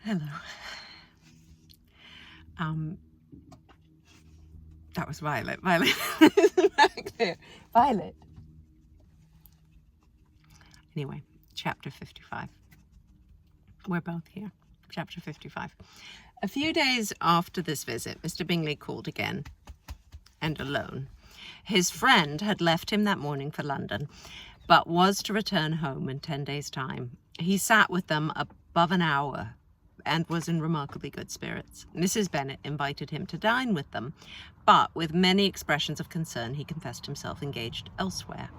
Hello. That was Violet. Violet is back there. Violet. Anyway, chapter 55. We're both here. Chapter 55. A few days after this visit, Mr. Bingley called again, and alone. His friend had left him that morning for London, but was to return home in 10 days' time. He sat with them above an hour and was in remarkably good spirits. Mrs. Bennet invited him to dine with them, but with many expressions of concern he confessed himself engaged elsewhere.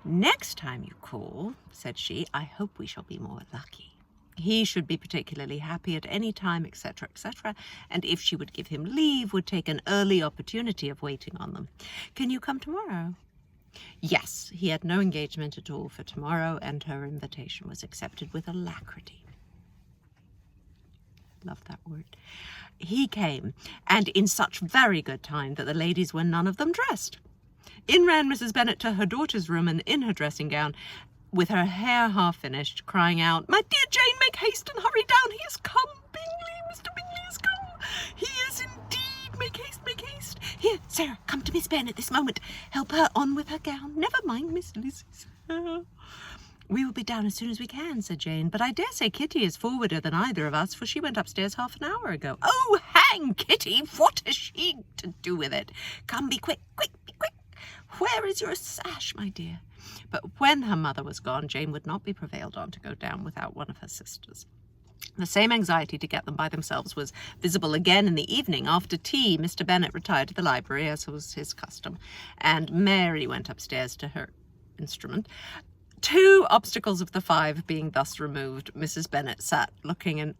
"Next time you call," said she, "I hope we shall be more lucky. He should be particularly happy at any time, etc., etc., and if she would give him leave, would take an early opportunity of waiting on them. Can you come tomorrow?" Yes, he had no engagement at all for tomorrow, and her invitation was accepted with alacrity. Love that word. He came, and in such very good time that the ladies were none of them dressed. In ran Mrs. Bennet to her daughter's room and in her dressing gown, with her hair half finished, crying out, "My dear Jane, make haste and hurry down. He has come, Bingley. Mr. Bingley has come. He is indeed. Make haste, make haste. Here, Sarah, come to Miss Bennet this moment. Help her on with her gown. Never mind Miss Lizzie's hair." "We will be down as soon as we can," said Jane, "but I dare say Kitty is forwarder than either of us, for she went upstairs half an hour ago." "Oh, hang Kitty! What has she to do with it? Come, be quick, quick, be quick. Where is your sash, my dear?" But when her mother was gone, Jane would not be prevailed on to go down without one of her sisters. The same anxiety to get them by themselves was visible again in the evening. After tea, Mr. Bennet retired to the library, as was his custom, and Mary went upstairs to her instrument. 2 obstacles of the 5 being thus removed, Mrs. Bennet sat looking and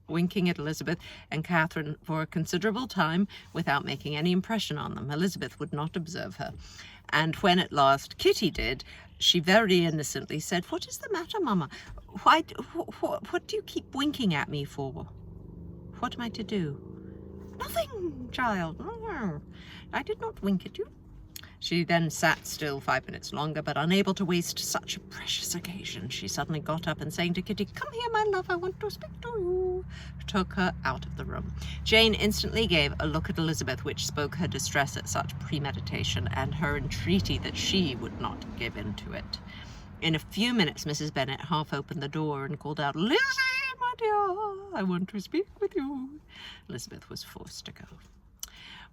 winking at Elizabeth and Catherine for a considerable time without making any impression on them. Elizabeth would not observe her, and when at last Kitty did, she very innocently said, "What is the matter, mamma? What do you keep winking at me for? What am I to do?" "Nothing, child. No, I did not wink at you." She then sat still 5 minutes longer, but unable to waste such a precious occasion, she suddenly got up and saying to Kitty, "Come here, my love, I want to speak to you," took her out of the room. Jane instantly gave a look at Elizabeth which spoke her distress at such premeditation and her entreaty that she would not give in to it. In a few minutes Mrs. Bennet half opened the door and called out, "Lizzie, my dear, I want to speak with you." Elizabeth was forced to go.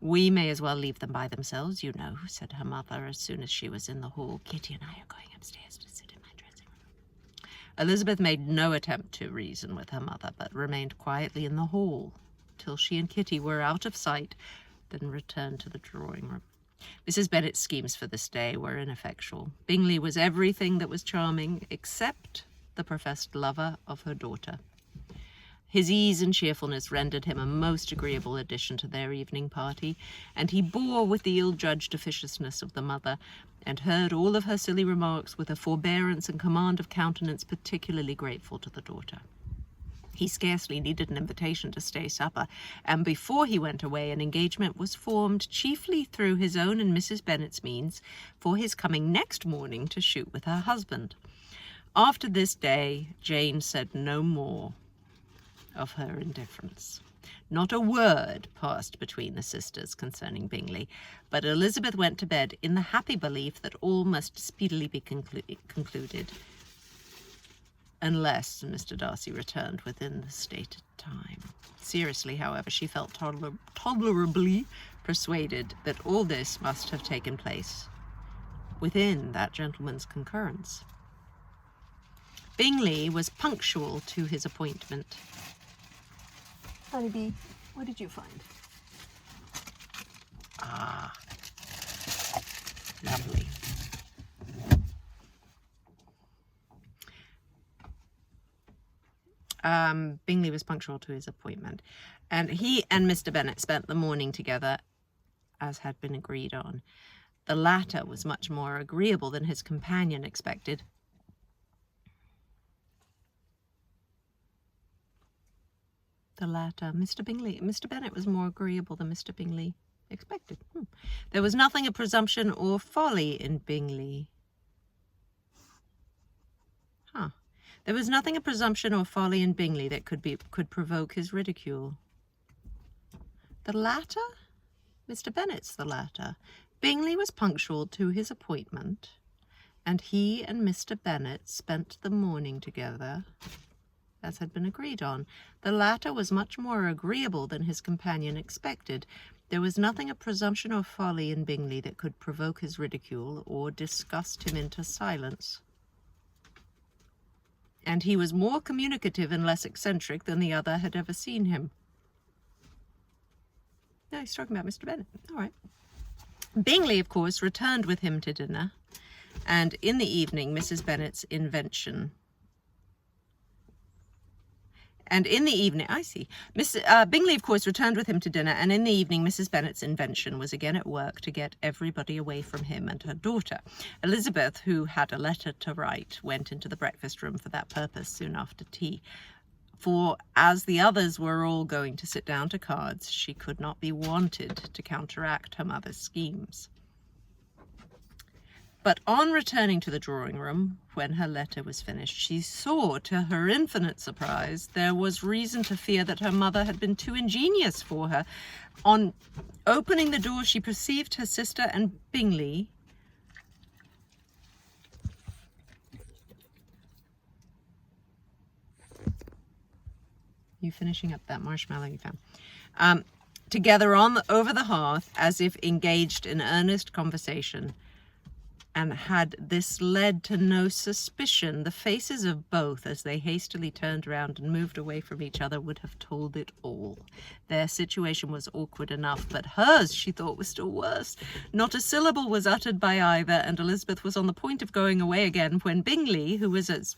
"We may as well leave them by themselves, you know," said her mother as soon as she was in the hall. "Kitty and I are going upstairs to sit in my dressing room." Elizabeth made no attempt to reason with her mother, but remained quietly in the hall till she and Kitty were out of sight, then returned to the drawing room. Mrs. Bennet's schemes for this day were ineffectual. Bingley was everything that was charming, except the professed lover of her daughter. His ease and cheerfulness rendered him a most agreeable addition to their evening party, and he bore with the ill-judged officiousness of the mother, and heard all of her silly remarks with a forbearance and command of countenance particularly grateful to the daughter. He scarcely needed an invitation to stay supper, and before he went away an engagement was formed, chiefly through his own and Mrs. Bennet's means, for his coming next morning to shoot with her husband. After this day, Jane said no more of her indifference. Not a word passed between the sisters concerning Bingley, but Elizabeth went to bed in the happy belief that all must speedily be concluded, unless Mr. Darcy returned within the stated time. Seriously, however, she felt tolerably persuaded that all this must have taken place within that gentleman's concurrence. Bingley was punctual to his appointment. Honeybee, what did you find? Ah, lovely. Bingley was punctual to his appointment, and he and Mr. Bennet spent the morning together, as had been agreed on. The latter was much more agreeable than his companion expected. Mr. Bennet was more agreeable than Mr. Bingley expected. There was nothing of presumption or folly in Bingley. There was nothing of presumption or folly in Bingley that could provoke his ridicule. The latter? Mr. Bennet's the latter. Bingley was punctual to his appointment, and he and Mr. Bennet spent the morning together, as had been agreed on. The latter was much more agreeable than his companion expected. There was nothing of presumption or folly in Bingley that could provoke his ridicule or disgust him into silence. And he was more communicative and less eccentric than the other had ever seen him. No, he's talking about Mr. Bennet. All right. Bingley, of course, returned with him to dinner, and in the evening, Mrs. Bennet's invention. Bingley, of course, returned with him to dinner, and in the evening, Mrs. Bennet's invention was again at work to get everybody away from him and her daughter. Elizabeth, who had a letter to write, went into the breakfast room for that purpose soon after tea. For as the others were all going to sit down to cards, she could not be wanted to counteract her mother's schemes. But on returning to the drawing-room, when her letter was finished, she saw, to her infinite surprise, there was reason to fear that her mother had been too ingenious for her. On opening the door, she perceived her sister and Bingley finishing up that marshmallow you found? Together over the hearth, as if engaged in earnest conversation. And had this led to no suspicion, the faces of both, as they hastily turned round and moved away from each other, would have told it all. Their situation was awkward enough, but hers, she thought, was still worse. Not a syllable was uttered by either, and Elizabeth was on the point of going away again, when Bingley, who as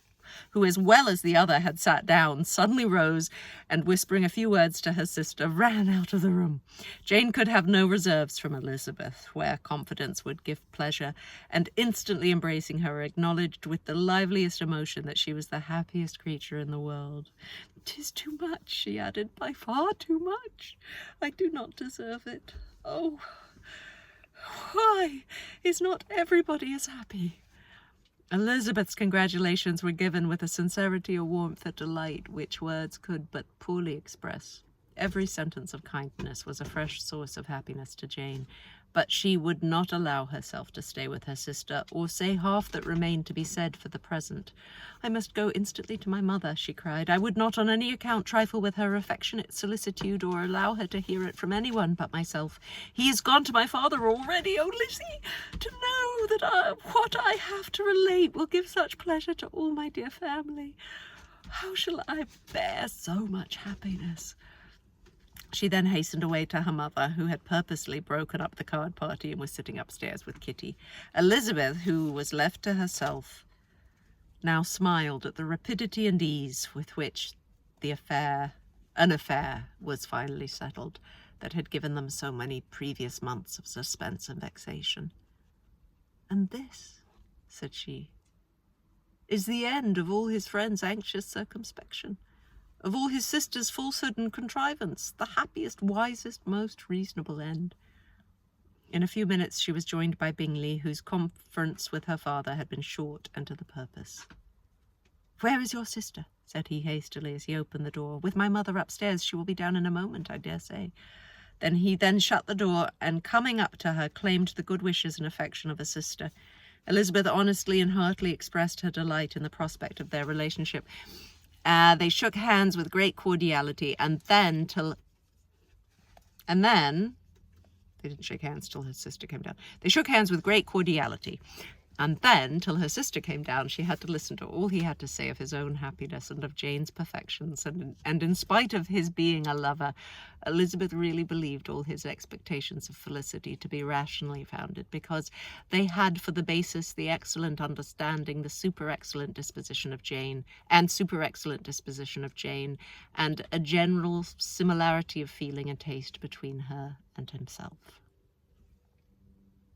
well as the other had sat down, suddenly rose, and whispering a few words to her sister, ran out of the room. Jane could have no reserves from Elizabeth, where confidence would give pleasure, and instantly embracing her, acknowledged with the liveliest emotion that she was the happiest creature in the world. "'Tis too much," she added, "by far too much. I do not deserve it. Oh, why is not everybody as happy?" Elizabeth's congratulations were given with a sincerity, a warmth, a delight which words could but poorly express. Every sentence of kindness was a fresh source of happiness to Jane, but she would not allow herself to stay with her sister, or say half that remained to be said for the present. "I must go instantly to my mother," she cried. "I would not on any account trifle with her affectionate solicitude, or allow her to hear it from anyone but myself. He is gone to my father already. Oh, Lizzie, to know that what I have to relate will give such pleasure to all my dear family. How shall I bear so much happiness?" She then hastened away to her mother, who had purposely broken up the card party and was sitting upstairs with Kitty. Elizabeth, who was left to herself, now smiled at the rapidity and ease with which an affair was finally settled that had given them so many previous months of suspense and vexation. "And this," said she, "is the end of all his friends' anxious circumspection, of all his sister's falsehood and contrivance, the happiest, wisest, most reasonable end." In a few minutes she was joined by Bingley, whose conference with her father had been short and to the purpose. "Where is your sister?" said he hastily as he opened the door. "With my mother upstairs. She will be down in a moment, I dare say." He shut the door, and coming up to her, claimed the good wishes and affection of a sister. Elizabeth honestly and heartily expressed her delight in the prospect of their relationship. They shook hands with great cordiality, and then they didn't shake hands till her sister came down. They shook hands with great cordiality, and then, till her sister came down, she had to listen to all he had to say of his own happiness and of Jane's perfections, and in spite of his being a lover, Elizabeth really believed all his expectations of felicity to be rationally founded, because they had for the basis the excellent understanding, the super-excellent disposition of Jane, and a general similarity of feeling and taste between her and himself.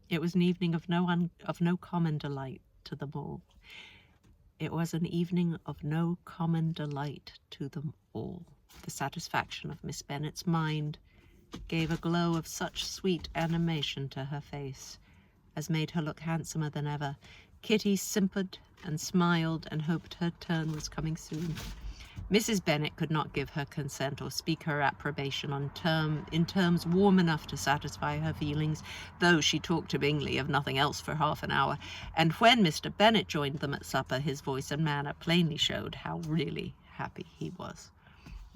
It was an evening of no common delight to them all. It was an evening of no common delight to them all. The satisfaction of Miss Bennet's mind gave a glow of such sweet animation to her face as made her look handsomer than ever, Kitty simpered and smiled and hoped her turn was coming soon. Mrs. Bennet could not give her consent or speak her approbation in terms warm enough to satisfy her feelings, though she talked to Bingley of nothing else for half an hour, and when Mr. Bennet joined them at supper, his voice and manner plainly showed how really happy he was.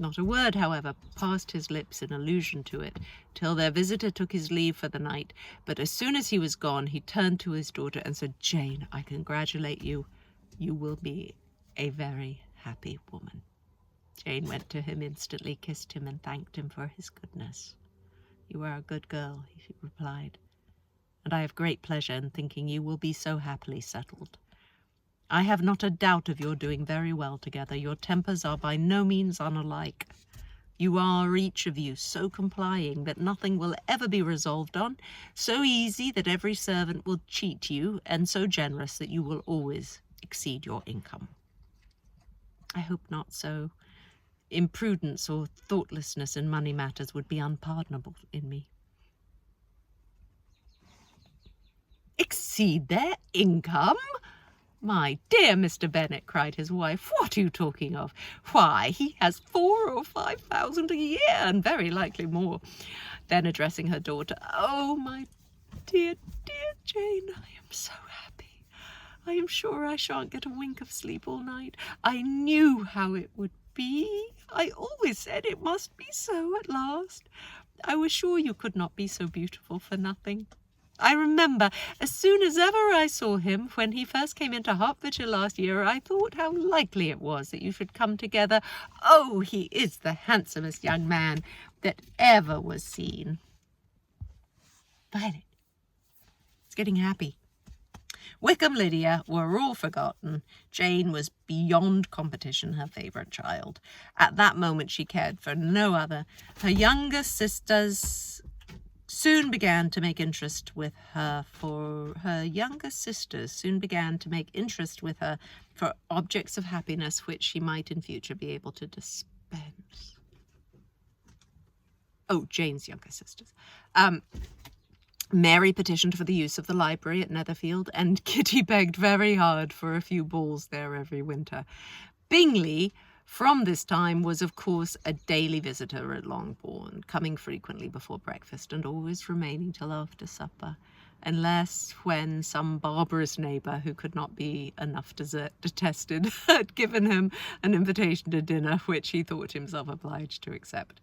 Not a word, however, passed his lips in allusion to it, till their visitor took his leave for the night, but as soon as he was gone, he turned to his daughter and said, "Jane, I congratulate you. You will be a very happy woman." Jane went to him instantly, kissed him, and thanked him for his goodness. "You are a good girl," he replied, "and I have great pleasure in thinking you will be so happily settled. I have not a doubt of your doing very well together. Your tempers are by no means unlike. You are each of you so complying that nothing will ever be resolved on, so easy that every servant will cheat you, and so generous that you will always exceed your income. I hope not so. Imprudence or thoughtlessness in money matters would be unpardonable in me." "Exceed their income? My dear Mr. Bennet," cried his wife, "what are you talking of? Why, he has 4,000 or 5,000 a year, and very likely more." Then addressing her daughter, "Oh, my dear, dear Jane, I am so happy. I am sure I shan't get a wink of sleep all night. I knew how it would be. I always said it must be so at last. I was sure you could not be so beautiful for nothing. I remember, as soon as ever I saw him, when he first came into Hertfordshire last year, I thought how likely it was that you should come together. Oh, he is the handsomest young man that ever was seen." Violet, it's getting happy. Wickham Lydia were all forgotten. Jane was beyond competition her favourite child. At that moment she cared for no other. Her younger sisters soon began to make interest with her for objects of happiness which she might in future be able to dispense. Oh, Jane's younger sisters. Mary petitioned for the use of the library at Netherfield, and Kitty begged very hard for a few balls there every winter. Bingley, from this time, was of course a daily visitor at Longbourn, coming frequently before breakfast and always remaining till after supper, unless when some barbarous neighbour who could not be enough detested had given him an invitation to dinner which he thought himself obliged to accept.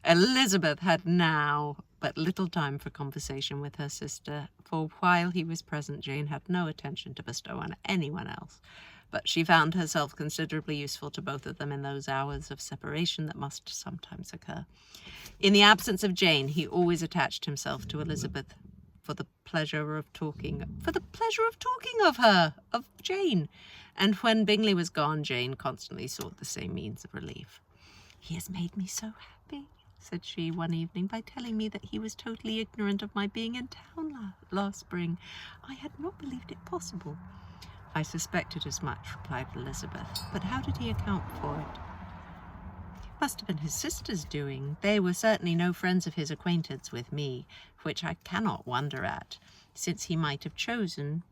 Elizabeth had now but little time for conversation with her sister, for while he was present Jane had no attention to bestow on anyone else, but she found herself considerably useful to both of them in those hours of separation that must sometimes occur. In the absence of Jane, he always attached himself to Elizabeth for the pleasure of talking of her, of Jane, and when Bingley was gone, Jane constantly sought the same means of relief. "He has made me so happy," said she one evening, "by telling me that he was totally ignorant of my being in town last spring. I had not believed it possible." "I suspected as much," replied Elizabeth, "but how did he account for it?" "It must have been his sister's doing. They were certainly no friends of his acquaintance with me, which I cannot wonder at, since he might have chosen—"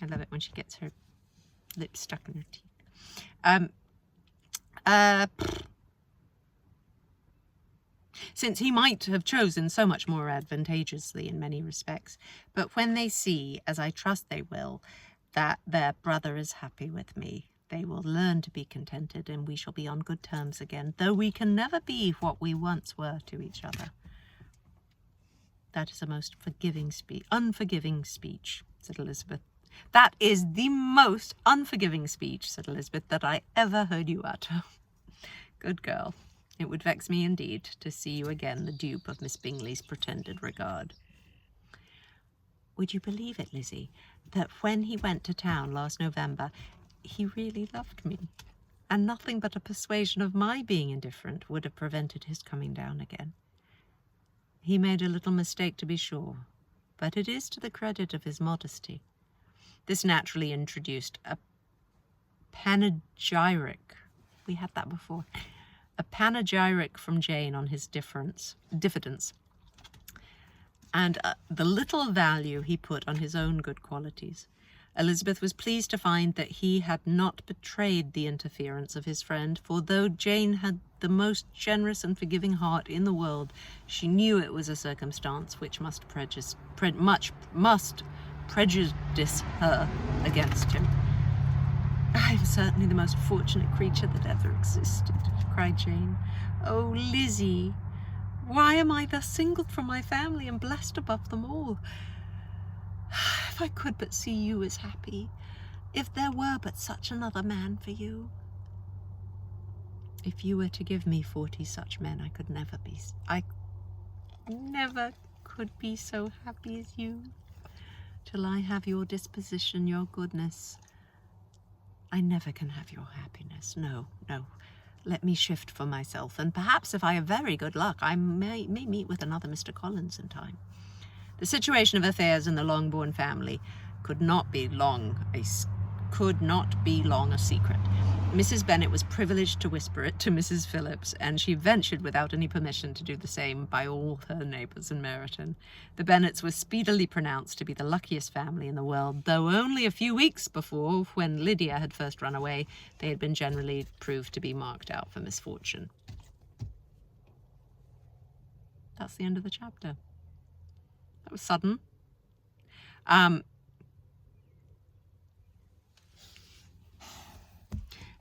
I love it when she gets her lips stuck in her teeth. Since he might have chosen so much more advantageously in many respects. But when they see, as I trust they will, that their brother is happy with me, they will learn to be contented, and we shall be on good terms again, though we can never be what we once were to each other. That is a most unforgiving speech, said Elizabeth. That is the most unforgiving speech, said Elizabeth, that I ever heard you utter. Good girl. It would vex me indeed to see you again the dupe of Miss Bingley's pretended regard. Would you believe it, Lizzie, that when he went to town last November, he really loved me, and nothing but a persuasion of my being indifferent would have prevented his coming down again. He made a little mistake, to be sure, but it is to the credit of his modesty. This naturally introduced a panegyric. We had that before. A panegyric from Jane on his diffidence, and the little value he put on his own good qualities. Elizabeth was pleased to find that he had not betrayed the interference of his friend, for though Jane had the most generous and forgiving heart in the world, she knew it was a circumstance which must prejudice her against him. "I am certainly the most fortunate creature that ever existed," cried Jane. "Oh, Lizzie, why am I thus singled from my family and blessed above them all? If I could but see you as happy, if there were but such another man for you." "If you were to give me 40 such men, I never could be so happy as you. Till I have your disposition, your goodness, I never can have your happiness. No, no. Let me shift for myself, and perhaps if I have very good luck, I may meet with another Mr. Collins in time." The situation of affairs in the Longbourn family could not be long a secret. Mrs. Bennet was privileged to whisper it to Mrs. Phillips, and she ventured without any permission to do the same by all her neighbours in Meryton. The Bennets were speedily pronounced to be the luckiest family in the world, though only a few weeks before, when Lydia had first run away, they had been generally proved to be marked out for misfortune. That's the end of the chapter. That was sudden.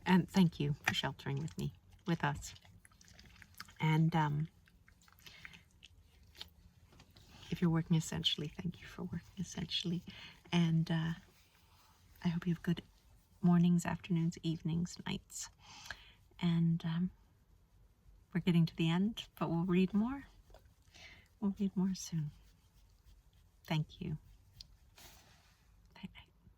And thank you for sheltering with us. And if you're working essentially, thank you for working essentially. And I hope you have good mornings, afternoons, evenings, nights. And we're getting to the end, but we'll read more. We'll read more soon. Thank you.